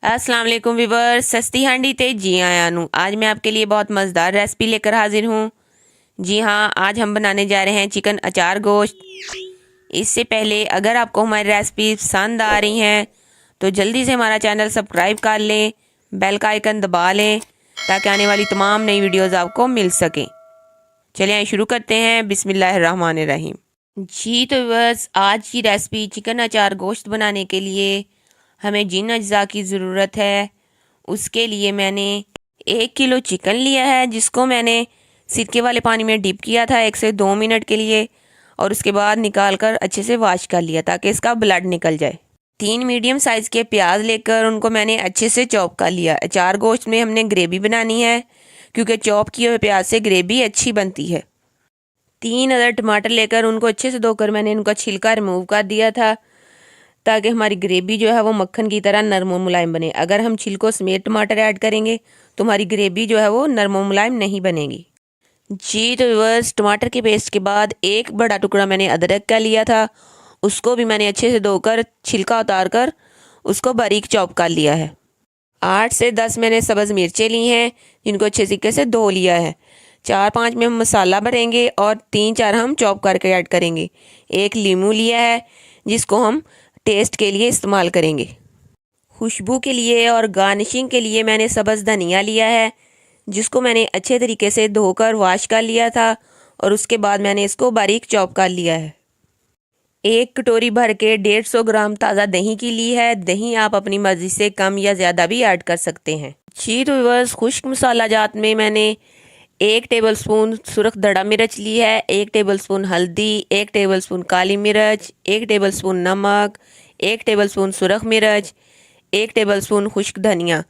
अस्सलाम वालेकुम वीवर सस्ती हांडी ते जी आया नू। आज मैं आपके लिए बहुत मज़ेदार रेसिपी लेकर हाजिर हूँ। जी हाँ, आज हम बनाने जा रहे हैं चिकन अचार गोश्त। इससे पहले अगर आपको हमारी रेसिपी पसंद आ रही हैं तो जल्दी से हमारा चैनल सब्सक्राइब कर लें, बेल का आइकन दबा लें ताकि आने वाली तमाम नई वीडियोज़ आपको मिल सकें। चलिए आइए शुरू करते हैं। बिस्मिल्लाहिर्रहमानिर्रहीम। जी तो बस आज की रेसिपी चिकन अचार गोश्त बनाने के लिए हमें जिन अज्जा की ज़रूरत है उसके लिए मैंने 1 किलो चिकन लिया है, जिसको मैंने सिरके वाले पानी में डिप किया था 1 से 2 मिनट के लिए और उसके बाद निकाल कर अच्छे से वॉश कर लिया ताकि इसका ब्लड निकल जाए। 3 मीडियम साइज़ के प्याज लेकर उनको मैंने अच्छे से चॉप कर लिया। अचार गोश्त में हमने ग्रेवी बनानी है क्योंकि चॉप किए हुए प्याज से ग्रेवी अच्छी बनती है। 3 अदर टमाटर लेकर उनको अच्छे से धोकर मैंने उनका छिलका रिमूव कर दिया था ताकि हमारी ग्रेवी जो है वो मक्खन की तरह नरम और मुलायम बने। अगर हम छिलकों समेत टमाटर ऐड करेंगे तो हमारी ग्रेवी जो है वो नरम और मुलायम नहीं बनेगी। जी तो बस टमाटर के पेस्ट के बाद एक बड़ा टुकड़ा मैंने अदरक का लिया था, उसको भी मैंने अच्छे से धोकर छिलका उतार कर उसको बारीक चॉप कर लिया है। 8 से 10 मैंने सब्ज़ मिर्चें ली हैं जिनको अच्छे तरीके से धो लिया है। 4-5 में हम मसाला भरेंगे और 3-4 हम चॉप करके ऐड करेंगे। एक लीमू लिया है जिसको हम टेस्ट के लिए इस्तेमाल करेंगे। खुशबू के लिए और गार्निशिंग के लिए मैंने सब्ज़ धनिया लिया है जिसको मैंने अच्छे तरीके से धोकर वॉश कर लिया था और उसके बाद मैंने इसको बारीक चॉप कर लिया है। एक कटोरी भर के 150 ग्राम ताज़ा दही की ली है। दही आप अपनी मर्ज़ी से कम या ज़्यादा भी ऐड कर सकते हैं। जी तो बस खुश्क मसाला जात में मैंने 1 टेबलस्पून सुरख दड़ा मिर्च ली है, 1 टेबलस्पून हल्दी, 1 टेबलस्पून काली मिर्च, 1 टेबलस्पून नमक, 1 टेबलस्पून सुरख मिर्च, 1 टेबलस्पून खुश्क धनिया।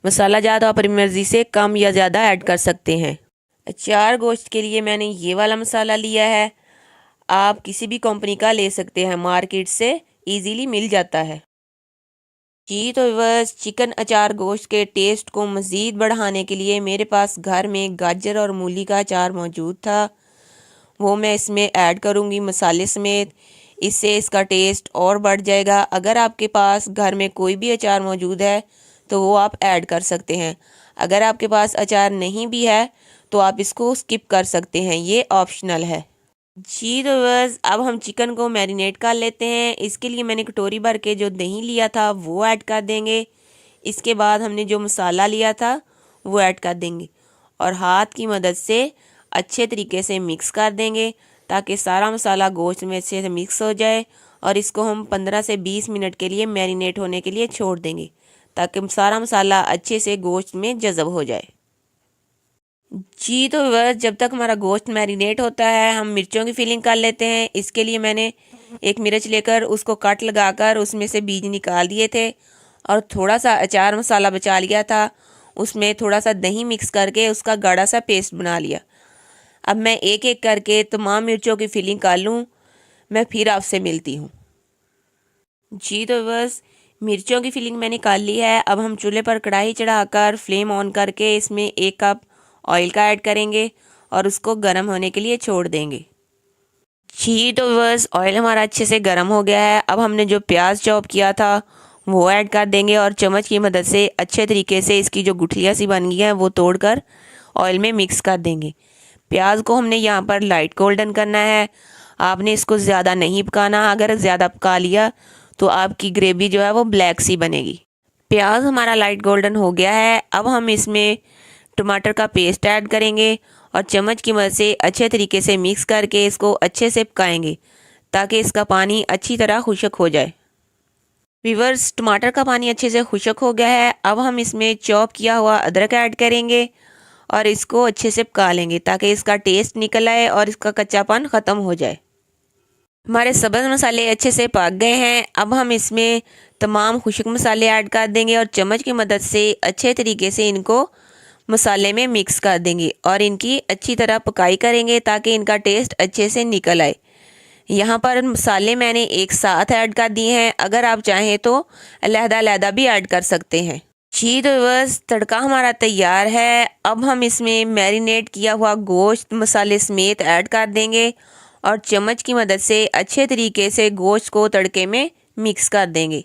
मसाला जात आप अपनी मर्ज़ी से कम या ज़्यादा ऐड कर सकते हैं। अचार गोश्त के लिए मैंने ये वाला मसाला लिया है, आप किसी भी कंपनी का ले सकते हैं, मार्केट से इजीली मिल जाता है। जी तो बस चिकन अचार गोश्त के टेस्ट को मज़ीद बढ़ाने के लिए मेरे पास घर में गाजर और मूली का अचार मौजूद था, वो मैं इसमें ऐड करूँगी मसाले समेत। इससे इसका टेस्ट और बढ़ जाएगा। अगर आपके पास घर में कोई भी अचार मौजूद है तो वो आप ऐड कर सकते हैं। अगर आपके पास अचार नहीं भी है तो आप इसको स्किप कर सकते हैं, ये ऑप्शनल है। जी तो बस अब हम चिकन को मैरिनेट कर लेते हैं। इसके लिए मैंने कटोरी भर के जो दही लिया था वो ऐड कर देंगे। इसके बाद हमने जो मसाला लिया था वो ऐड कर देंगे और हाथ की मदद से अच्छे तरीके से मिक्स कर देंगे ताकि सारा मसाला गोश्त में अच्छे से मिक्स हो जाए और इसको हम 15 से 20 मिनट के लिए मैरिनेट होने के लिए छोड़ देंगे ताकि सारा मसाला अच्छे से गोश्त में जज़ब हो जाए। जी तो बस जब तक हमारा गोश्त मैरिनेट होता है हम मिर्चों की फिलिंग कर लेते हैं। इसके लिए मैंने एक मिर्च लेकर उसको कट लगाकर उसमें से बीज निकाल दिए थे और थोड़ा सा अचार मसाला बचा लिया था, उसमें थोड़ा सा दही मिक्स करके उसका गाढ़ा सा पेस्ट बना लिया। अब मैं एक एक करके तमाम मिर्चों की फिलिंग कर लूँ, मैं फिर आपसे मिलती हूँ। जी तो बस मिर्चों की फिलिंग मैंने कर ली है। अब हम चूल्हे पर कढ़ाई चढ़ाकर फ्लेम ऑन करके इसमें 1 कप ऑयल का ऐड करेंगे और उसको गर्म होने के लिए छोड़ देंगे। जी तो बस ऑयल हमारा अच्छे से गर्म हो गया है। अब हमने जो प्याज चॉप किया था वो ऐड कर देंगे और चम्मच की मदद से अच्छे तरीके से इसकी जो गुठलियाँ सी बन गई हैं वो तोड़कर ऑयल में मिक्स कर देंगे। प्याज को हमने यहाँ पर लाइट गोल्डन करना है, आपने इसको ज़्यादा नहीं पकाना। अगर ज़्यादा पका लिया तो आपकी ग्रेवी जो है वो ब्लैक सी बनेगी। प्याज हमारा लाइट गोल्डन हो गया है। अब हम इसमें टमाटर का पेस्ट ऐड करेंगे और चम्मच की मदद से अच्छे तरीके से मिक्स करके इसको अच्छे से पकाएंगे ताकि इसका पानी अच्छी तरह खुश्क हो जाए। व्यूअर्स टमाटर का पानी अच्छे से खुश्क हो गया है। अब हम इसमें चॉप किया हुआ अदरक ऐड करेंगे और इसको अच्छे से पका लेंगे ताकि इसका टेस्ट निकल आए और इसका कच्चापन ख़त्म हो जाए। हमारे सब्ज़ मसाले अच्छे से पक गए हैं। अब हम इसमें तमाम खुश्क मसाले ऐड कर देंगे और चम्मच की मदद से अच्छे तरीके से इनको मसाले में मिक्स कर देंगे और इनकी अच्छी तरह पकाई करेंगे ताकि इनका टेस्ट अच्छे से निकल आए। यहाँ पर मसाले मैंने एक साथ ऐड कर दिए हैं, अगर आप चाहें तो अलहदा भी ऐड कर सकते हैं। जी तो बस तड़का हमारा तैयार है। अब हम इसमें मैरिनेट किया हुआ गोश्त मसाले समेत ऐड कर देंगे और चम्मच की मदद से अच्छे तरीके से गोश्त को तड़के में मिक्स कर देंगे।